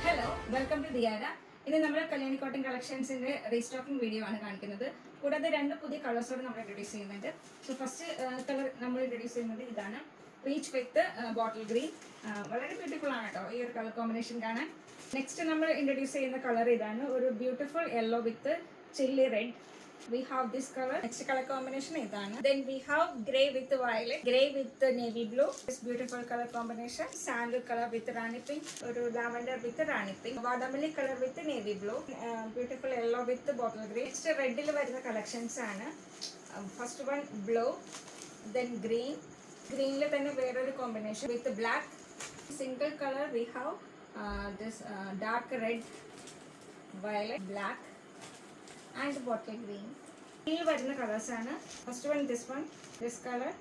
Hello, welcome to ദിയാര. ഇന്ന് നമ്മൾ Kalyani cotton കളക്ഷൻസിന്റെ restocking video ആണ് കാണിക്കുന്നത്. കൂടാതെ രണ്ട് പുതിയ കളേഴ്സോട് നമ്മൾ ഇൻട്രൊഡ്യൂസ് ചെയ്യുന്നുണ്ട്. സോ ഫസ്റ്റ് കളർ നമ്മൾ ഇൻട്രൊഡ്യൂസ് ചെയ്യുന്നത് ഇതാണ്, പീച്ച് വിത്ത് ബോട്ടിൽ ഗ്രീൻ. വളരെ ബ്യൂട്ടിഫുൾ ആണ് കേട്ടോ ഈ ഒരു കളർ കോമ്പിനേഷൻ കാണാൻ. നെക്സ്റ്റ് നമ്മൾ ഇൻട്രൊഡ്യൂസ് ചെയ്യുന്ന കളർ ഇതാണ്, ഒരു beautiful yellow with chilli red. We have this color. Next color combination idana. Then we have grey with violet, grey with navy blue. This beautiful color combination. Sandal color with rani pink, or lavender with rani pink. Vadamali color with navy blue. Beautiful yellow with bottle green. Next red il varuna collections aanu. First one blue, then green. Green le thanne veroru combination with black. Single color we have this dark red, violet, black and bottle green. These varna colors aanu. First one this color,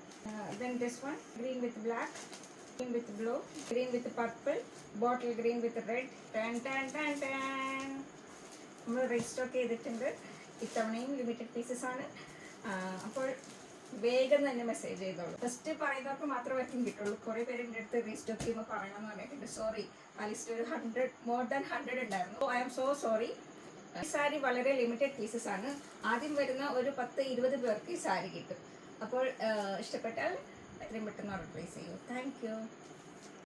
then this one, green with black, green with blue, green with purple, bottle green with red. നമ്മൾ restock ചെയ്തിട്ടുണ്ട്. ഇത്തവണയും limited pieces ആണ്. അപ്പോൾ വേഗം തന്നെ message ചെയ്തോളൂ. First പറയുന്നവർക്ക് മാത്രമായിരിക്കും കിട്ടുള്ളൂ. കുറേ പേര് എൻ്റെ അടുത്ത് റീസ്റ്റോക്ക് ചെയ്യുമ്പോൾ പറയണമെന്ന് പറഞ്ഞിട്ടുണ്ട്. സോറി, ആ ലിസ്റ്റ് ഒരു 100 മോർ ദാൻ 100 ഉണ്ടായിരുന്നു. I am so sorry. ഈ സാരി വളരെ ലിമിറ്റഡ് പീസസ് ആണ്. ആദ്യം വരുന്ന ഒരു 10-20 പേർക്ക് ഈ സാരി കിട്ടും. അപ്പോൾ ഇഷ്ടപ്പെട്ടാൽ എത്രയും പെട്ടെന്ന് ഓർഡർ പ്ലേസ് ചെയ്യൂ. Thank you.